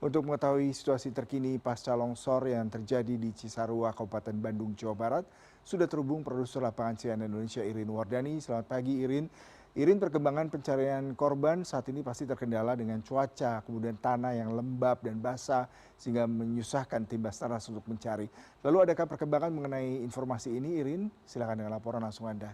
Untuk mengetahui situasi terkini pasca longsor yang terjadi di Cisarua, Kabupaten Bandung, Jawa Barat, sudah terhubung produser lapangan CNN Indonesia Irin Wardani. Selamat pagi Irin. Irin, perkembangan pencarian korban saat ini pasti terkendala dengan cuaca, kemudian tanah yang lembab dan basah sehingga menyusahkan tim Basarnas untuk mencari. Lalu adakah perkembangan mengenai informasi ini Irin? Silakan dengan laporan langsung Anda.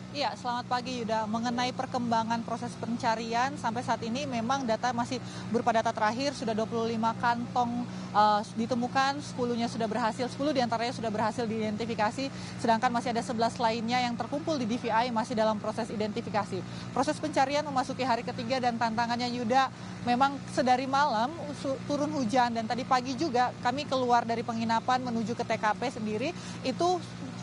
Iya, selamat pagi Yuda. Mengenai perkembangan proses pencarian, sampai saat ini memang data masih berupa data terakhir, sudah 25 kantong ditemukan, 10-nya sudah berhasil, 10 diantaranya sudah berhasil diidentifikasi, sedangkan masih ada 11 lainnya yang terkumpul di DVI masih dalam proses identifikasi. Proses pencarian memasuki hari ketiga dan tantangannya Yuda, memang sedari malam turun hujan dan tadi pagi juga kami keluar dari penginapan menuju ke TKP sendiri, itu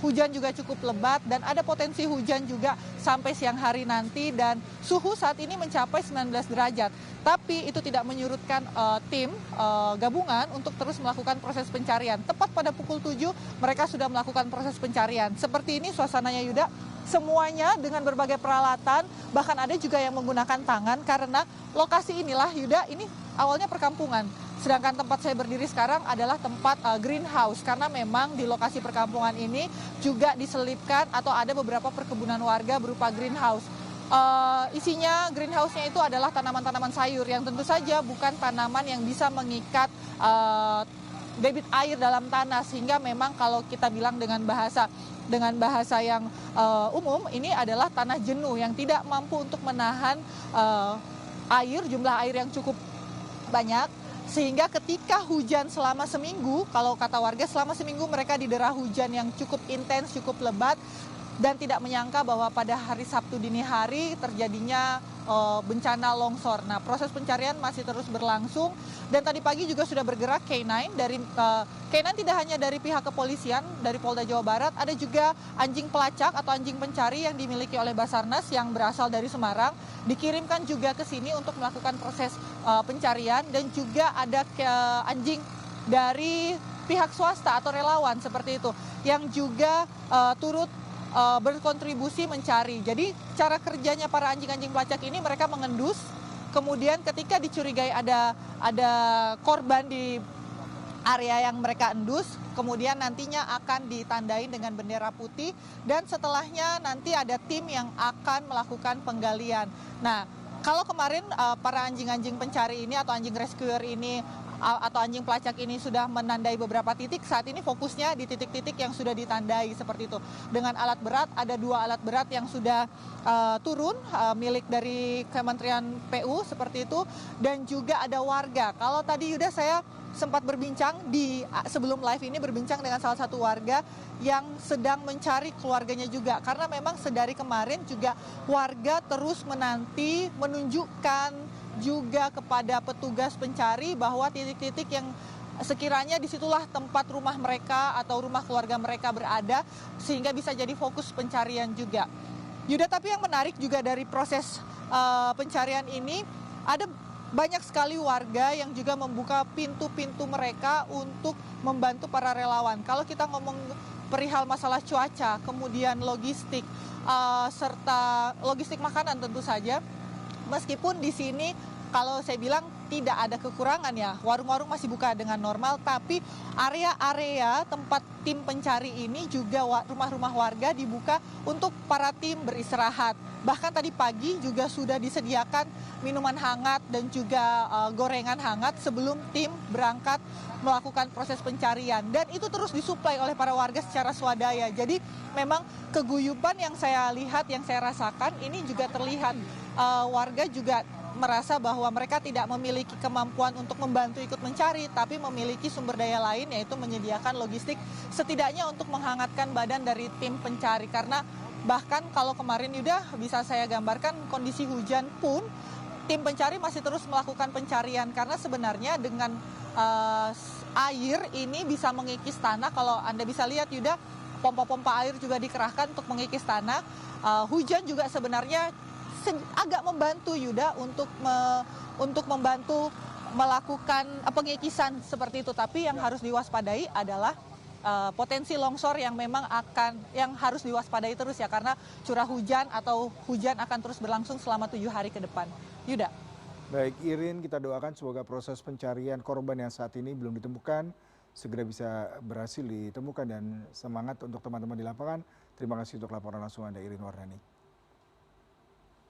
hujan juga cukup lebat dan ada potensi hujan juga sampai siang hari nanti dan suhu saat ini mencapai 19 derajat. Tapi itu tidak menyurutkan tim gabungan untuk terus melakukan proses pencarian. Tepat pada pukul 7 mereka sudah melakukan proses pencarian. Seperti ini suasananya Yuda, semuanya dengan berbagai peralatan, bahkan ada juga yang menggunakan tangan karena lokasi inilah Yuda, ini awalnya perkampungan. Sedangkan tempat saya berdiri sekarang adalah tempat greenhouse karena memang di lokasi perkampungan ini juga diselipkan atau ada beberapa perkebunan warga berupa greenhouse. Isinya greenhouse-nya itu adalah tanaman-tanaman sayur yang tentu saja bukan tanaman yang bisa mengikat debit air dalam tanah, sehingga memang kalau kita bilang dengan bahasa yang umum, ini adalah tanah jenuh yang tidak mampu untuk menahan jumlah air yang cukup banyak. Sehingga ketika hujan selama seminggu, kalau kata warga selama seminggu mereka didera hujan yang cukup intens, cukup lebat, dan tidak menyangka bahwa pada hari Sabtu dini hari terjadinya bencana longsor. Nah, proses pencarian masih terus berlangsung dan tadi pagi juga sudah bergerak K9 dari K9 tidak hanya dari pihak kepolisian dari Polda Jawa Barat, ada juga anjing pelacak atau anjing pencari yang dimiliki oleh Basarnas yang berasal dari Semarang dikirimkan juga ke sini untuk melakukan proses pencarian dan juga ada anjing dari pihak swasta atau relawan seperti itu yang juga turut berkontribusi mencari. Jadi cara kerjanya para anjing-anjing pelacak ini mereka mengendus, kemudian ketika dicurigai ada korban di area yang mereka endus, kemudian nantinya akan ditandain dengan bendera putih dan setelahnya nanti ada tim yang akan melakukan penggalian. Nah, kalau kemarin para anjing-anjing pencari ini atau anjing rescuer ini atau anjing pelacak ini sudah menandai beberapa titik, saat ini fokusnya di titik-titik yang sudah ditandai seperti itu. Dengan alat berat, ada 2 alat berat yang sudah turun milik dari Kementerian PU seperti itu dan juga ada warga. Kalau tadi Yuda saya sempat berbincang sebelum live ini berbincang dengan salah satu warga yang sedang mencari keluarganya juga karena memang sedari kemarin juga warga terus menunjukkan juga kepada petugas pencari bahwa titik-titik yang sekiranya disitulah tempat rumah mereka atau rumah keluarga mereka berada sehingga bisa jadi fokus pencarian juga. Yuda, tapi yang menarik juga dari proses pencarian ini ada banyak sekali warga yang juga membuka pintu-pintu mereka untuk membantu para relawan. Kalau kita ngomong perihal masalah cuaca, kemudian logistik, serta logistik makanan tentu saja, meskipun di sini kalau saya bilang tidak ada kekurangan ya, warung-warung masih buka dengan normal, tapi area-area tempat tim pencari ini juga rumah-rumah warga dibuka untuk para tim beristirahat. Bahkan tadi pagi juga sudah disediakan minuman hangat dan juga gorengan hangat sebelum tim berangkat melakukan proses pencarian. Dan itu terus disuplai oleh para warga secara swadaya. Jadi memang keguyuban yang saya lihat, yang saya rasakan ini juga terlihat. Warga juga merasa bahwa mereka tidak memiliki kemampuan untuk membantu ikut mencari, tapi memiliki sumber daya lain yaitu menyediakan logistik setidaknya untuk menghangatkan badan dari tim pencari. Karena bahkan kalau kemarin Yuda bisa saya gambarkan kondisi hujan pun tim pencari masih terus melakukan pencarian karena sebenarnya dengan air ini bisa mengikis tanah. Kalau Anda bisa lihat Yuda, pompa-pompa air juga dikerahkan untuk mengikis tanah. Hujan juga sebenarnya agak membantu Yuda untuk membantu melakukan pengikisan seperti itu. Tapi yang harus diwaspadai adalah potensi longsor yang memang yang harus diwaspadai terus ya, karena curah hujan atau hujan akan terus berlangsung selama 7 hari ke depan. Yuda. Baik Irin, kita doakan semoga proses pencarian korban yang saat ini belum ditemukan segera bisa berhasil ditemukan dan semangat untuk teman-teman di lapangan. Terima kasih untuk laporan langsung Anda Irin Wardani.